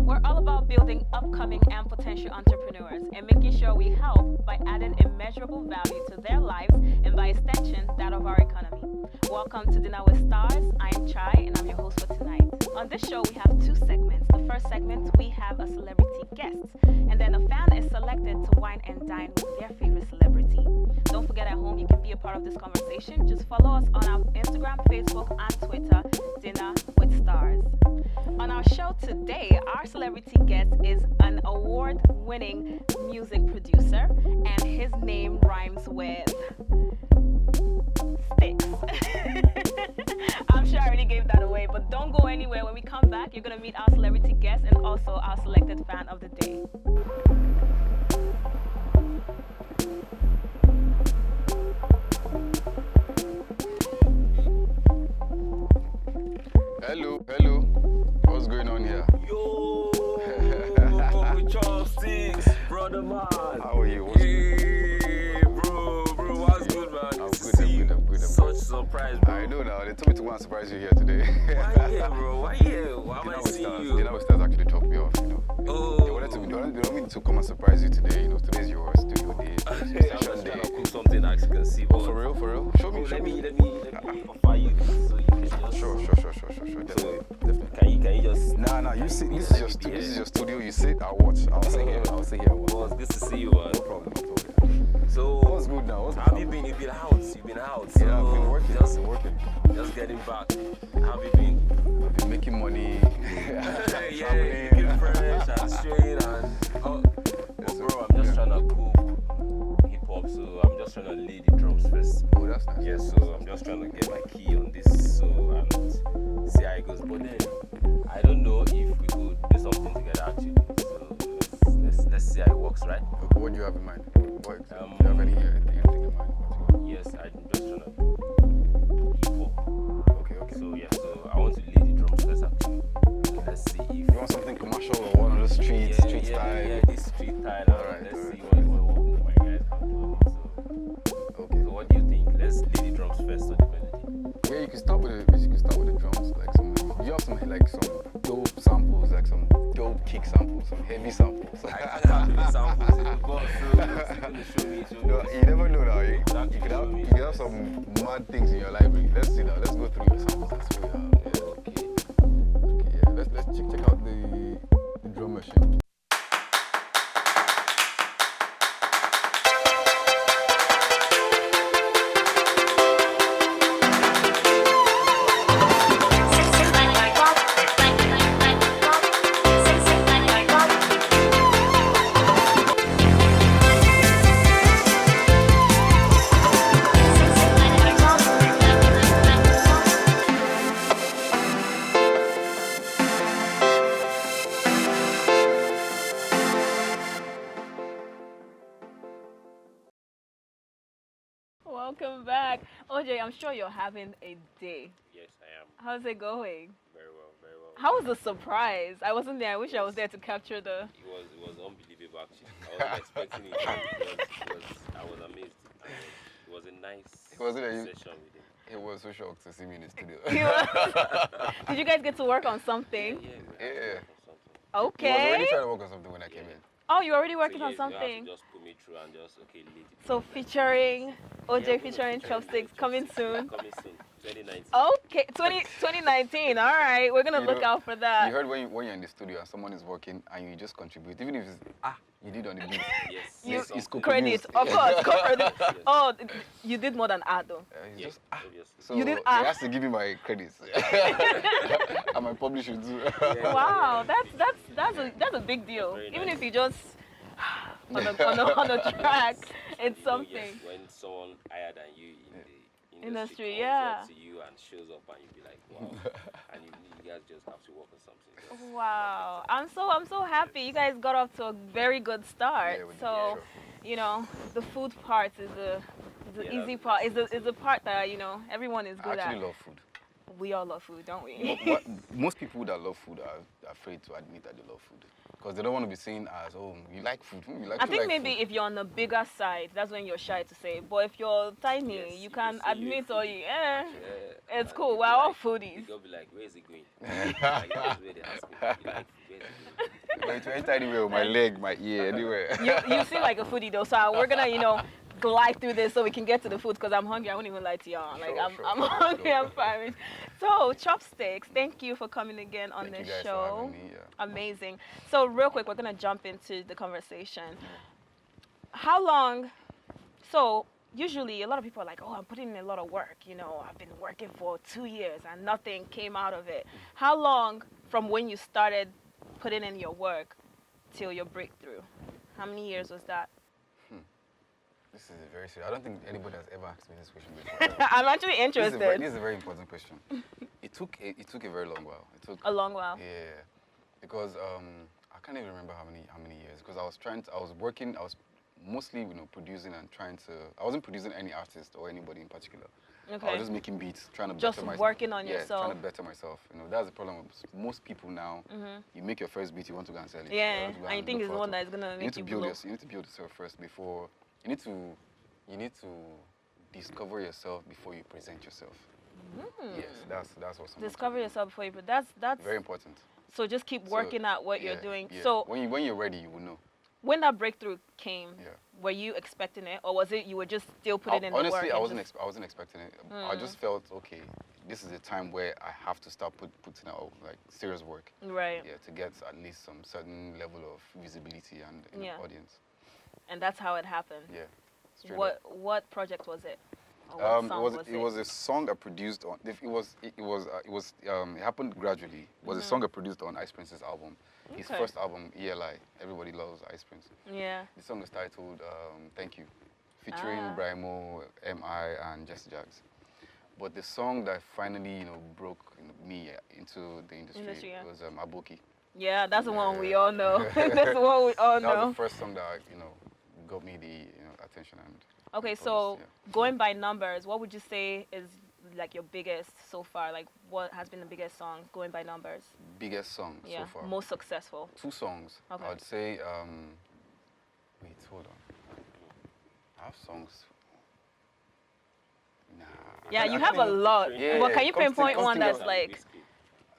We're all about building upcoming and potential entrepreneurs and making sure we help by adding immeasurable value to their lives and by extension, that of our economy. Welcome to Dinner with Stars. I'm Chai and I'm your host for tonight. On this show, we have two segments. The first segment, we have a celebrity guest, and then a fan is selected to wine and dine with their favorite celebrity. Don't forget at home, you can be a part of this conversation. Just follow us on our Instagram, Facebook, and Twitter, Dinner with Stars. On our show today, our celebrity guest is an award-winning music producer, and his name rhymes with Sticks. I'm sure I already gave that away, but don't go anywhere. When we come back, you're going to meet our celebrity guest and also our selected fan of the day. Hello. What's going on here? Yo, Chopstix, brother man. How are you? What's good? Hey, bro, what's good, man? I'm Good to good, see I'm you. good. Such surprise, bro. I know now. They told me to go and surprise you here today. Why here, bro? Why here? Why am I seeing you? DinnerWithStars actually dropped me off. Oh. They want me to come and surprise you today. Today's your studio day. I'm Session just day. trying to cook something I can see. Oh, for real? Show me. Let me offer you this so you can just. Sure. So, Definitely. can you just? Nah. You sit. This is your studio. You sit. I'll watch. I'll sit here. And watch. Well, it's good to see you, man. No problem at all. So, What's good now? how have you been? You've been out. So Yeah, I've been working. Just getting back. How have you been? I've been making money. Yeah, looking fresh and straight bro, I'm just trying to cook hip hop, so I'm just trying to lay the drums first. Oh, that's nice. Yeah, so I'm just trying to get my key on this, so and see how it goes. But then I don't know if we could do something together actually. So let's see how it works, right? Okay, what do you have in mind? Do you have anything in mind? Yes, I'm just trying to do hip hop. Okay. So yeah, so I want to lay the drums first actually. Okay, let's see if You want something commercial or one of those street style? Yeah, this street style. Alright, Let's alright. see what my guys can do. Okay. So what do you think? Let's lay the drums first on the melody. Yeah, you can start with the drums, like you have some dope samples, like some dope kick samples, some heavy samples. I have the samples in the box, so you're going to show me. No, you never know now. You Exactly, could show me. have some mad things in your library. Let's see now. Let's go through your samples and see what you have. Okay. Okay, yeah. Let's check out the drum machine. Welcome back. OJ, I'm sure you're having a day. Yes, I am. How's it going? Very well. How was the surprise? I wasn't there. I wish I was there to capture the... It was unbelievable actually. I wasn't expecting it. I was amazed. It was a nice session with him. He was so shocked to see me in the studio. Did you guys get to work on something? Yeah. Yeah. He was He was already Okay. trying to work on something when I came in. Oh, you're already so working yeah, on you have to something. just put me through and just lay the So drums. featuring OJ, Yeah, featuring Chopstix, coming soon. Coming soon, 2019. Okay, 2019. All right, we're gonna You look know, out for that. You heard when you're in the studio and someone is working and you just contribute, even if it's you did on the beat. Yes. You it's credit, co-produced. of course, co-credit. Yes. Oh, you did more than add though. It's Yes, just obviously. so You did he ask. has to give me my credits. And my publisher too. Yeah. Wow, that's a big deal. Very Even nice. if you just on a track, it's Yes, something. when someone higher than you in the Industry, comes yeah. up to you and shows up and you be like, wow. And you guys just have to work on something. Wow, I'm so happy. You guys got off to a very good start. Yeah, we did, So, sure. the food part is the Yeah, easy that's part. nice. Is the part that everyone is I good actually at. love food. We all love food, don't we? Most people that love food are afraid to admit that they love food because they don't want to be seen as, oh, you like food. You like I think like maybe food. if you're on the bigger side, that's when you're shy to say. But if you're tiny, Yes, you you can can say you're a admit or foodie. it's And cool. you We're be all like- foodies. They'll be like, where is it going? Like, that's where they ask me. You like, where is it going? But to enter anywhere with my leg, my ear, anywhere. You seem like a foodie though, so we're gonna, glide through this so we can get to the food because I'm hungry. I won't even lie to y'all. Like Sure, I'm sure, hungry. sure. I'm starving. So Chopstix, thank you for coming again on Thank you this guys for show. having me, yeah. Amazing. So real quick, we're gonna jump into the conversation. How long? So usually a lot of people are like, oh, I'm putting in a lot of work. I've been working for 2 years and nothing came out of it. How long from when you started putting in your work till your breakthrough? How many years was that? This is very serious. I don't think anybody has ever asked me this question before. I'm actually interested. This is a very important question. It took a very long while. It took a long while. Yeah, because I can't even remember how many years. Because I was working. I was mostly producing and trying to. I wasn't producing any artist or anybody in particular. Okay. I was just making beats, trying to just better myself. working on yeah, yourself. trying to better myself. That's the problem with most people now. You make your first beat, you want to go and sell it. Yeah, You want to go and you think look it's the for one it. that is gonna make you blow. You need to build yourself first before. You need to discover yourself before you present yourself. Yes, that's what. Discover yourself before you. But that's very important. So just keep working at what you're doing. Yeah. So when you're ready, you will know. When that breakthrough came, were you expecting it, or was it you were just still putting in the work? Honestly, I wasn't expecting it. I just felt okay. This is a time where I have to start putting out like serious work. Right. Yeah, to get at least some certain level of visibility and audience. And that's how it happened. Yeah. What project was it? Or what song it was a song I produced on. It happened gradually. It was a song I produced on Ice Prince's album. His first album, ELI. Everybody loves Ice Prince. Yeah. The song is titled Thank You, featuring Brimo, M.I. and Jesse Jags. But the song that finally, broke me into the industry was Aboki. Yeah, that's the one we all know. That's the one we all know. That was the first song that got me the attention and. Okay, so going by numbers, what would you say is like your biggest so far? Like, what has been the biggest song going by numbers? Biggest song so far. Most successful. 2 songs. Okay. I would say. Wait, hold on. I have songs. Nah. Yeah, you have a lot. Yeah, but can you pinpoint one that's like?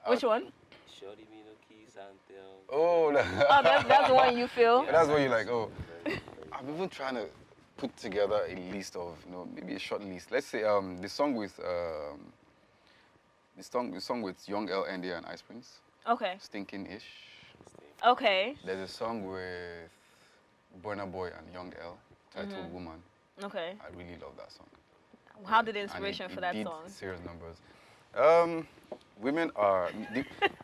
Which one? Oh, that's the one you feel. That's what you like. Oh, I'm even trying to put together a list of, maybe a short list. Let's say the song with Young L, Andy and Ice Prince. Okay. Stinking-ish. Okay. There's a song with Burna Boy and Young L titled Woman. Okay. I really love that song. How did the inspiration for that did song? Serious numbers. Women are.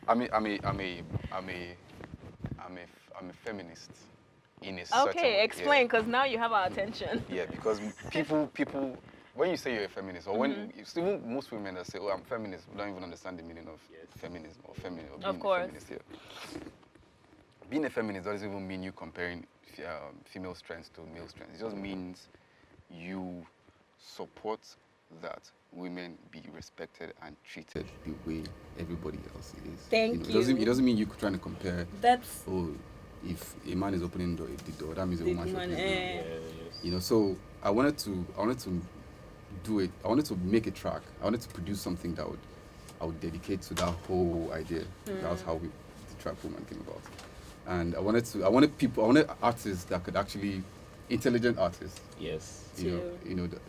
I'm a feminist. In a certain way, explain, because now you have our attention. Yeah, because people, when you say you're a feminist, or when even most women that say, "Oh, I'm feminist," don't even understand the meaning of feminism or being a feminist. Yeah. Being a feminist doesn't even mean you comparing female strengths to male strengths. It just means you support that women be respected and treated the way everybody else is. Thank you. It doesn't mean you're trying to compare. That's. Oh, if a man is opening the door, that means a woman should open the door. Yes. So I wanted to do it. I wanted to make a track. I wanted to produce something that I would dedicate to that whole idea. That was how the track Woman came about. And I wanted artists that could actually, intelligent artists. Yes.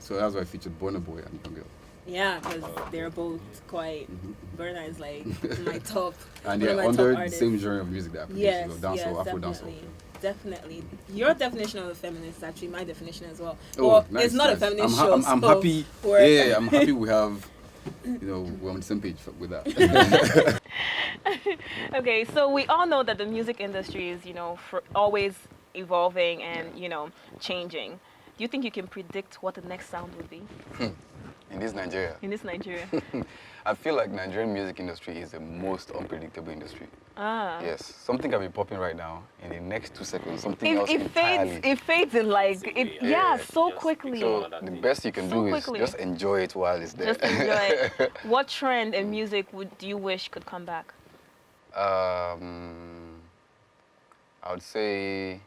So that's why I featured Burna Boy and Young Girl. Yeah, because they're both quite. Burna is like my top. And they're under the same genre of music that I produce. Yes, Afro dancehall. Definitely. Your definition of a feminist is actually my definition as well. Oh, well, nice, it's not a feminist show. I'm happy. Yeah, I'm happy we have, we're on the same page with that. Okay, so we all know that the music industry is, always evolving and, changing. Do you think you can predict what the next sound would be? In this Nigeria? I feel like Nigerian music industry is the most unpredictable industry. Yes, something can be popping right now. In the next 2 seconds, something else entirely. It fades in so quickly. So the best you can do is just enjoy it while it's there. Just enjoy it. What trend in music do you wish could come back? I would say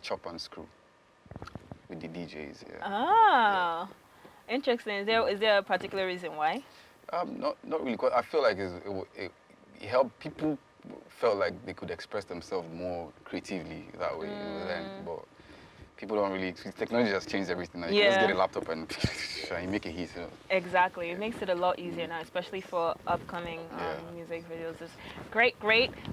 chop and screw with the DJs. Yeah. Interesting. Is there a particular reason why? Not really. Cause I feel like it helped people felt like they could express themselves more creatively that way. Then, but people don't really. Technology has changed everything. Now. You can just get a laptop and you make a hit. Exactly. It makes it a lot easier now, especially for upcoming music videos. It's great.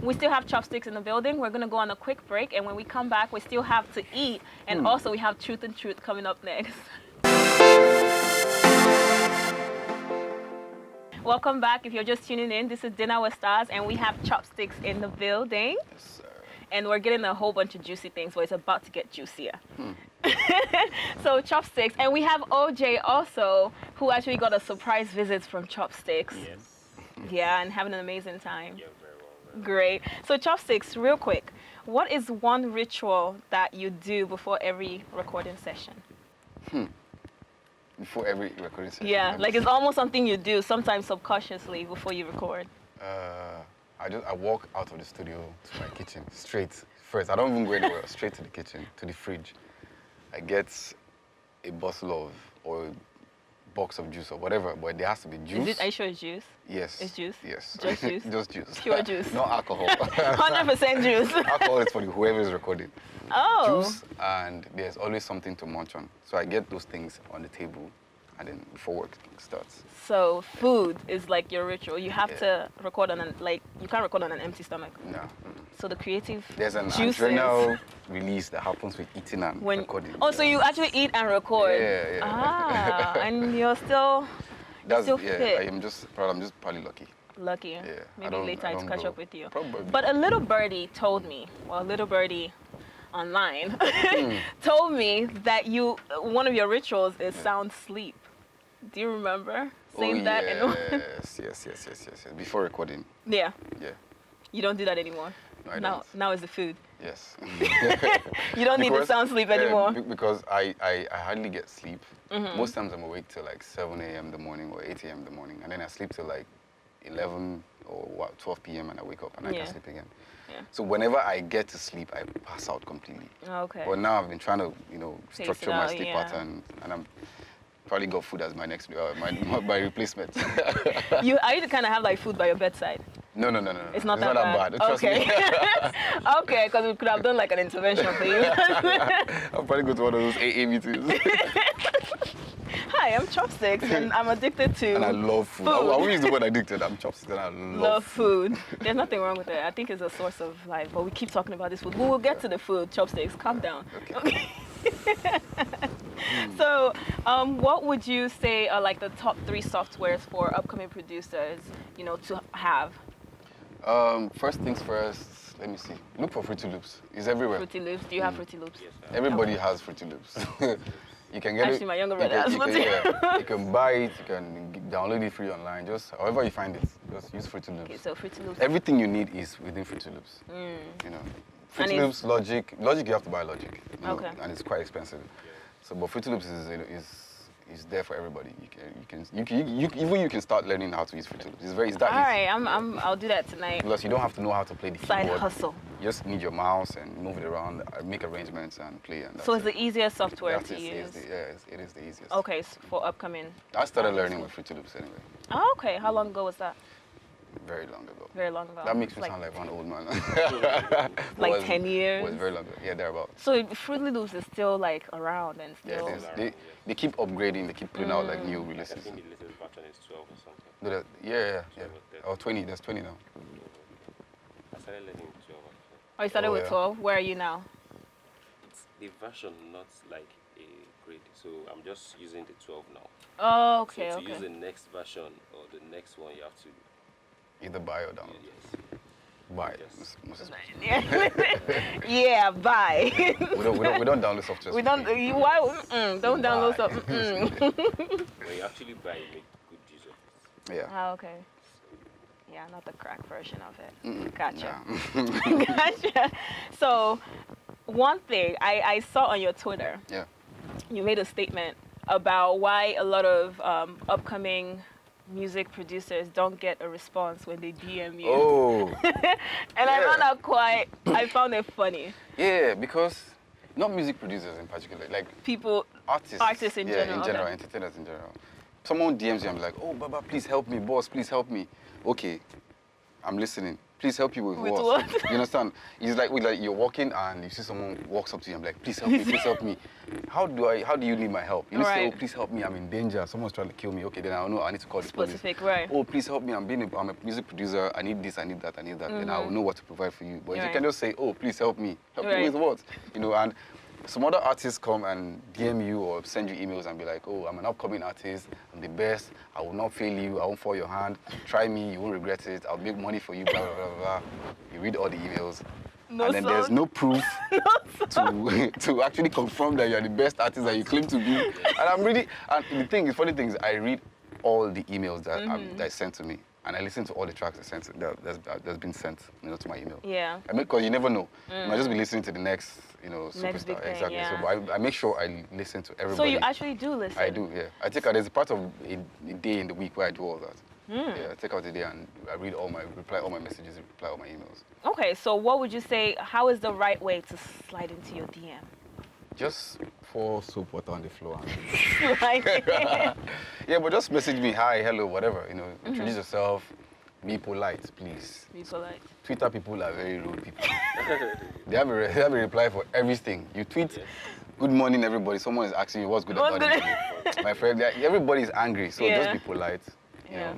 We still have Chopsticks in the building. We're gonna go on a quick break, and when we come back, we still have to eat, and also we have Truth and Truth coming up next. Welcome back. If you're just tuning in, this is Dinner with Stars, and we have Chopsticks in the building. Yes, sir. And we're getting a whole bunch of juicy things, but it's about to get juicier. So Chopsticks, and we have OJ also, who actually got a surprise visit from Chopsticks. Yes. Yeah, and having an amazing time. Yeah, very well. Great. So Chopsticks, real quick, what is one ritual that you do before every recording session? Before every recording session. Yeah, like it's almost something you do, sometimes subconsciously, before you record. I walk out of the studio to my kitchen straight. First, I don't even go anywhere. Straight to the kitchen, to the fridge. I get a bottle of or a box of juice or whatever, but there has to be juice. Are you sure it's juice? Yes. It's juice? Yes. Just juice? Just juice. Pure juice. No alcohol. 100% juice. Alcohol is for whoever is recording. Oh. Juice, and there's always something to munch on. So I get those things on the table, and then before work starts. So food is like your ritual. You have to record on you can't record on an empty stomach. No. So the creative There's an juices. adrenal release that happens with eating and recording. Oh, so you actually eat and record? Yeah. Ah, and you're still still fit. I'm just probably lucky. Lucky. Yeah. Maybe later I to catch up with you. Probably. But a little birdie told me, well, a little birdie online told me that one of your rituals is sound sleep. Do you remember saying that? Yes. Before recording. Yeah. Yeah. You don't do that anymore. No, I don't. Now it's the food. Yes. You don't need the sound sleep anymore. Because I hardly get sleep. Most times I'm awake till like 7 a.m. in the morning or 8 a.m. in the morning, and then I sleep till like 11 or 12 p.m. and I wake up and I can sleep again. Yeah. So whenever I get to sleep, I pass out completely. Okay. But now I've been trying to, structure my sleep pattern, and I'm probably got food as my next my replacement. Are you the kind of have like food by your bedside? No. It's not that bad. Trust me. Okay, because we could have done like an intervention for you. I'll probably go to one of those AA meetings. Hi, I'm Chopsticks, and I'm addicted to And I love food. I won't use the word addicted. I'm Chopsticks, and I love food. There's nothing wrong with it. I think it's a source of life. But we keep talking about this food. We will get to the food, Chopsticks. Calm down. Okay. So, what would you say are like the top 3 softwares for upcoming producers, to have? First things first, let me see. Look for Fruity Loops. It's everywhere. Fruity Loops. Do you have Fruity Loops? Yes, Everybody has Fruity Loops. You can get Actually, my younger brother has Fruity. You can buy it, you can download it free online, just however you find it. Just use Fruity Loops. Okay, so Fruity Loops. Everything you need is within Fruity Loops. Fruity Loops, Logic. Logic, you have to buy Logic. Okay. And it's quite expensive. So, but Fruity Loops is there for everybody. You can start learning how to use Fruity Loops. It's that easy. All right, I'll do that tonight. Plus, you don't have to know how to play the keyboard. Side hustle. You just need your mouse and move it around, make arrangements and play. And So it's the easiest software to use. It is the easiest. Okay, so for upcoming. I started learning with Fruity Loops anyway. Oh, okay. How long ago was that? Very long ago. Very long ago. That makes me sound like one old man. Like 10 years? Was very long ago. Yeah, thereabouts. So Fruity Loops is still like around and still. Yeah, it is. They keep upgrading. They keep putting out like new releases. I think the latest version is 12 or something. Yeah. Or 20. There's 20 now. I started learning 12. Oh, you started with 12? Where are you now? It's the version, not like a grade. So I'm just using the 12 now. Oh, okay, so to okay. use the next version or the next one, you have to either buy or download. Yes. Buy. Yeah, buy. we don't download software. We don't. Don't download software. When you actually buy, you make good use of it. Yeah. Oh, okay. Yeah, not the crack version of it. Gotcha. Nah. Gotcha. So, one thing I saw on your Twitter. Yeah. You made a statement about why a lot of upcoming music producers don't get a response when they DM you. Oh. And I found it funny. Yeah, because not music producers in particular, like people, artists in general. In general, entertainers in general. Someone DMs you, I'm like, oh, Baba, please help me, boss, please help me. Okay, I'm listening. please help you with what? You understand? It's like you're walking and you see someone walks up to you and like, please help me, please help me. How do you need my help? You know, say, oh, please help me, I'm in danger, someone's trying to kill me. Okay, then I'll know I need to call the police. Specific, right. Oh, please help me, I'm a music producer, I need this, I need that, then I'll know what to provide for you. But if you can just say, oh, please help me me with what? You know, and some other artists come and DM you or send you emails and be like, oh, I'm an upcoming artist, I'm the best, I will not fail you, I won't fall your hand, try me, you won't regret it, I'll make money for you, blah, blah, blah, blah. You read all the emails, and then there's no proof to actually confirm that you're the best artist that you claim to be. And the funny thing is, I read all the emails that that is sent to me. And I listen to all the tracks that's been sent, to my email. Yeah. Because you never know. You might just be listening to the next, superstar. Next big thing, exactly. yeah. So I make sure I listen to everybody. So you actually do listen? I do, yeah. There's a part of a day in the week where I do all that. Yeah, I take out the day and I read reply all my messages, reply all my emails. Okay, so what would you say, how is the right way to slide into your DM? Just pour soap water on the floor. Yeah, but just message me, hi, hello, whatever. Introduce yourself. Be polite, please. Be polite. Twitter people are very rude people. They have a reply for everything. You tweet, good morning, everybody. Someone is asking you what's good about you. My friend, everybody is angry, so just be polite. You know.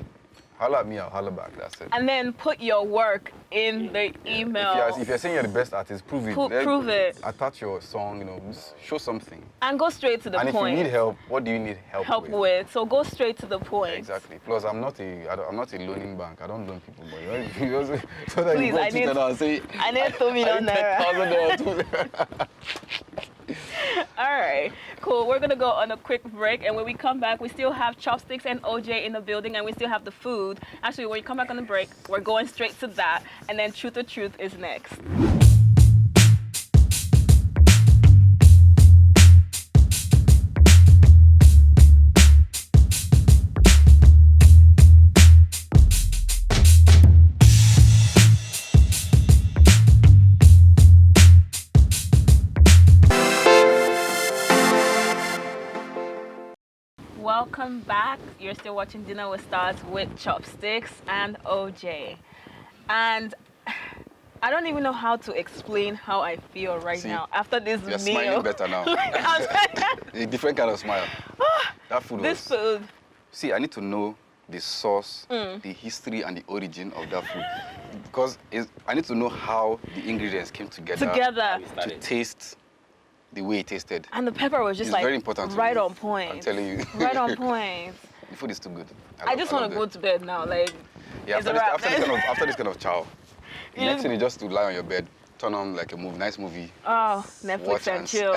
Holler at me, I'll holler back, that's it. And then put your work in the email. If you're saying you're the best artist, prove it. Prove it. Attach your song, just show something. And go straight to the point. And if you need help, what do you need help with? So go straight to the point. Exactly. Plus, I'm not a loaning bank. I don't loan people money. Please, I need $2 million. All right, cool. We're gonna go on a quick break, and when we come back, we still have Chopstix and OJ in the building, and we still have the food. Actually, when you come back on the break, we're going straight to that, and then Truth or Truth is next. Welcome back. You're still watching Dinner with Stars with Chopstix and OJ. And I don't even know how to explain how I feel now after this meal. You're smiling better now. A different kind of smile. That food This food. See, I need to know the source, the history, and the origin of that food. Because I need to know how the ingredients came together. To taste the way it tasted. And the pepper was just very important right on point. I'm telling you. Right on point. The food is too good. I just want to go to bed now. After this kind of chow, the next thing is just to lie on your bed, turn on like a nice movie. Oh, Netflix and chill.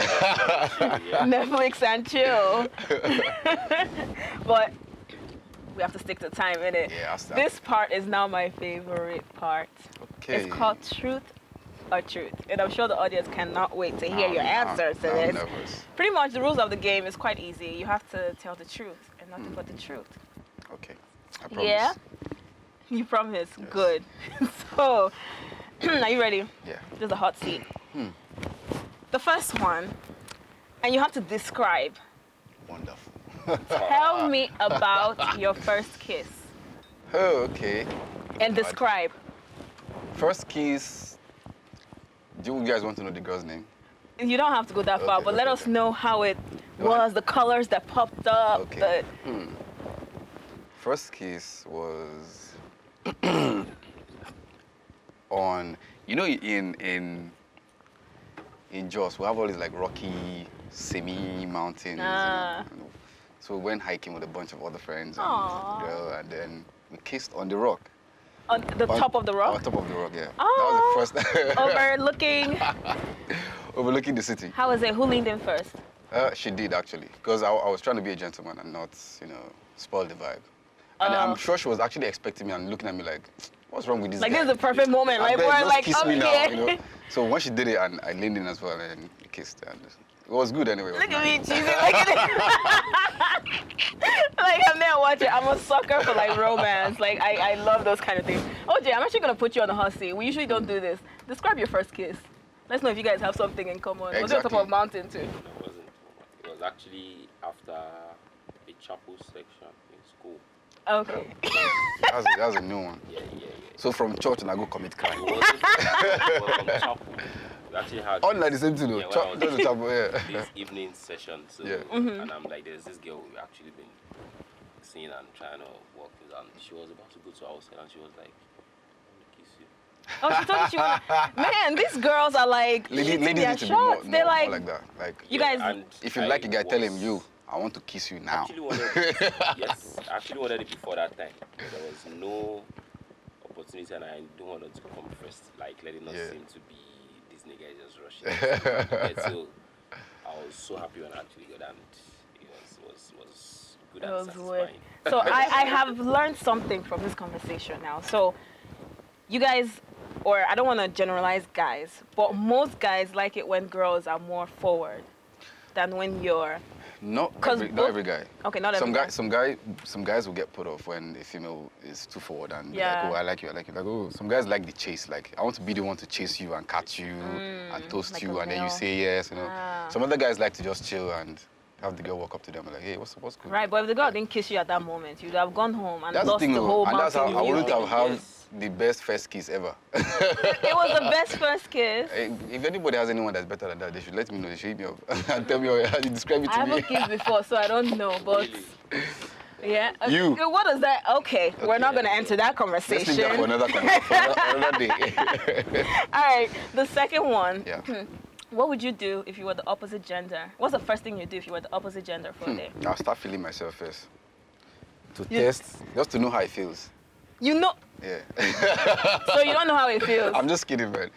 Netflix and chill. But we have to stick to time, innit? Yeah, this part is now my favorite part. Okay. It's called Truth or Truth, and I'm sure the audience cannot wait to hear your answers to this. Nervous. Pretty much the rules of the game is quite easy. You have to tell the truth and nothing but the truth. Okay, I promise. Yeah? You promise? Yes. Good. So, are you ready? Yeah. This is a hot seat. The first one, and you have to describe. Wonderful. Tell me about your first kiss. Oh, okay. And describe. First kiss. Do you guys want to know the girl's name? You don't have to go that far, but let us know how it was, the colors that popped up. Okay. First kiss was on, in Jos, we have all these like rocky, semi-mountains. So we went hiking with a bunch of other friends and then we kissed on the rock. On the top of the rock? On top of the rock, yeah. Oh, that was the first. Overlooking the city. How was it? Who leaned in first? She did, actually. Because I was trying to be a gentleman and not, spoil the vibe. And I'm sure she was actually expecting me and looking at me like, what's wrong with this guy? This is the perfect moment. Like, we're like, kiss me now, So when she did it, and I leaned in as well, and we kissed. And it was good anyway. Look at me, cheesy. Look at it. I'm there watching. I'm a sucker for romance. I love those kind of things. OJ, I'm actually gonna put you on the hot seat. We usually don't do this. Describe your first kiss. Let's know if you guys have something in common. Exactly. Was it on top of a mountain too? No, it wasn't. It was actually after a chapel section in school. Okay. That's a new one. Yeah. So from church and I go commit crime. Well, from chapel. We actually had All like the same thing though. Yeah, when I was Just the chapel, yeah. this evening session. So Yeah. and I'm like, there's this girl we've actually been seeing and trying to work with, and she was about to go to our side and she was like, I want to kiss you. Oh, she told you she wanna... Man, these girls are like Ladies shooting their need to be shots. They're more like, like that. Like you guys. And if you like a guy, tell him I want to kiss you now. Actually wanted yes, I actually wanted it before that time. But there was no opportunity and I don't want her to come first. Like letting us seem to be this nigga is just rushing. So I was so happy when I actually got and it was good and satisfying. So I have learned something from this conversation now. So you guys, or I don't want to generalize guys, but most guys like it when girls are more forward than when you're... Not every guy. Okay, not every guy. Some guys will get put off when a female is too forward and be Yeah. like, oh, I like you. Like, oh, some guys like the chase. Like, I want to be the one to chase you and catch you and toast like you, a and then you male. say yes. Ah. Some other guys like to just chill and have the girl walk up to them and like, hey, what's good? Right, but if the girl didn't kiss you at that moment, you'd have gone home and That's lost the thing, the though. whole And that's how mountain I view. wouldn't have had Yes. the best first kiss ever. It was the best first kiss. If anybody has anyone that's better than that, they should let me know. They should hit me up and tell me how you describe it I to haven't me. kissed before, so I don't know, but... Yeah. You. What is that? Okay, we're not going to enter that Let's leave conversation. that for another day. All right, the second one. Yeah. What would you do if you were the opposite gender? What's the first thing you do if you were the opposite gender for a day? I'll start feeling myself first. To You- test, just to know how it feels. You know, Yeah. so you don't know how it feels. I'm just kidding, man.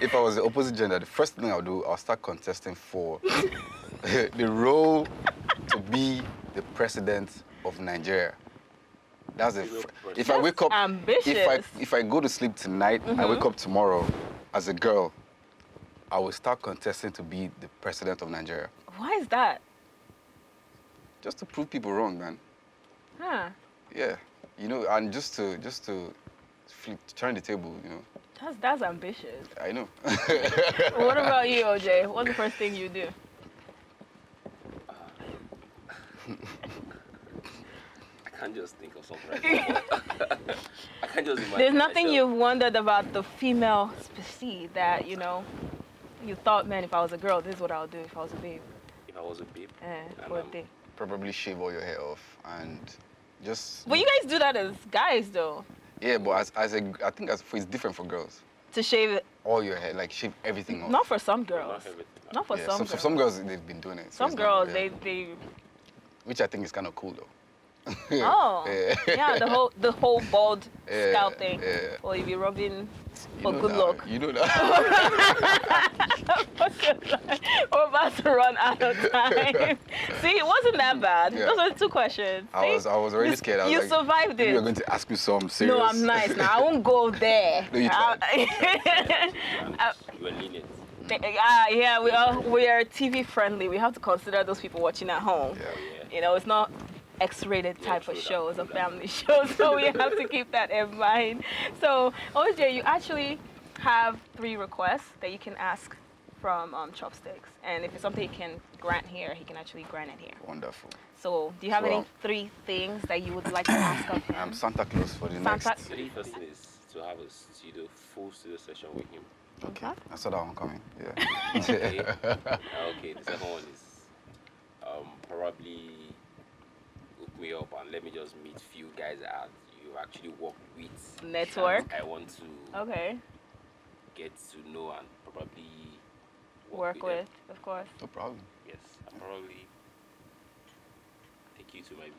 If I was the opposite gender, the first thing I'll do, I'll start contesting for the role to be the president of Nigeria. That's the. If I wake up, ambitious. if I go to sleep tonight, I wake up tomorrow as a girl, I will start contesting to be the president of Nigeria, Why is that? just to prove people wrong, man. Huh. Yeah, and just to turn the table, That's ambitious. I know. What about you, OJ? What's the first thing you do? I can't just think of something right now. I can't just imagine. There's nothing myself. you've wondered about the female species that, you thought, man, if I was a girl, this is what I would do if I was a babe. If I was a babe. For a day. Probably shave all your hair off and just. But you guys do that as guys, though, Yeah, but I think it's different for girls. to shave it. All your hair, like shave everything off. Not for some girls. Not everything. Not for Yeah, some for girls. some girls they've been doing it. So Some it's girls, not, yeah. they Which I think is kind of cool though. Oh, yeah, the whole bald Yeah, scalp thing. yeah. Or you be rubbing You for know good that, luck. You know that. We're about to run out of time. See, it wasn't that bad. Yeah. Those were 2 questions. I See? was already scared. I was You like, survived We it. were going to ask you some serious. No, I'm nice now. I won't go there. No, you tried. You were lenient. Yeah, we are TV friendly. We have to consider those people watching at home. Yeah. It's not X-rated type true of that, show. It's a true that. family show, so we have to keep that in mind. So, OJ, you actually have 3 requests that you can ask from Chopstix, and if it's something he can grant here, he can actually grant it here. Wonderful. So, do you have So, any 3 things that you would like to ask of him? I'm Santa Claus for the Santa- next. The first thing is to have a full studio session with him. Okay. I saw that one coming. Yeah. Okay. Okay, the second one is probably hook me up and let me just meet few guys that you actually work with. Network. that I want to Okay. get to know and probably Work them. with, of course. No problem. Yes, I'll probably take you to my village.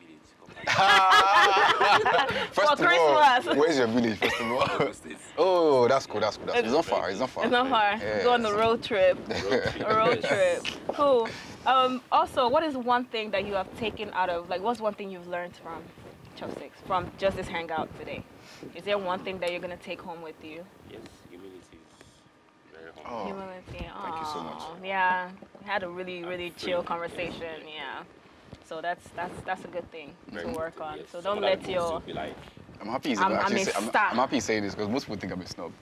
First For of all, Christmas. where's your village? First of all. Come on. Oh, that's cool. That's cool. It's not far. It's not far. It's not far. Yeah. Go on the road trip. A road Yes. trip. Cool. Also, what is one thing that you have taken out of, what's one thing you've learned from Chopstix, from just this hangout today? Is there one thing that you're going to take home with you? Yes, humility is very Oh, humble. Humility. thank you so much. Aw, yeah, we had a really chill conversation. Yeah. So that's a good thing to work on. Yes, So some don't other let people your still be like, I'm happy he's I'm actually a I'm star. happy he's saying this because most people think I'm a snob.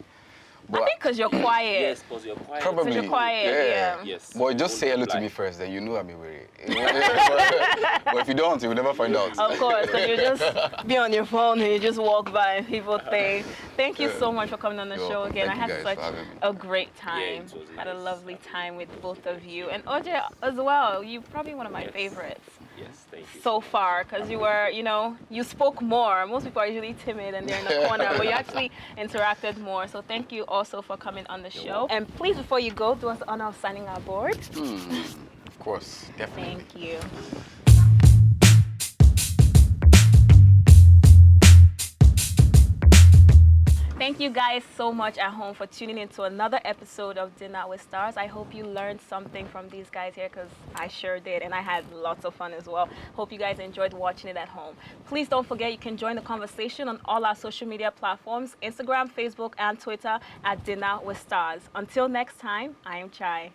I think because you're quiet. Yes, because you're quiet. Probably. Because you're quiet, yeah. Yes. Boy, just say hello to me first, then you know I'm away. But if you don't, you'll never find out. Of course, because you just be on your phone and you just walk by and people think. Thank you so much for coming on the You're show welcome. again. Thank I you had guys for such having me. a great time. Yeah, it was Had a nice. lovely time with both of you. And OJ as well. You're probably one of my favorites Yes, thank you. so far because you were, you spoke more. Most people are usually timid and they're in the corner, but you actually interacted more. So thank you also for coming on the show. And please, before you go, do us the honor of signing our board. Of course, definitely. Thank you. Thank you guys so much at home for tuning in to another episode of Dinner with Stars. I hope you learned something from these guys here because I sure did, and I had lots of fun as well. Hope you guys enjoyed watching it at home. Please don't forget you can join the conversation on all our social media platforms, Instagram, Facebook, and Twitter at Dinner with Stars. Until next time, I am Chai.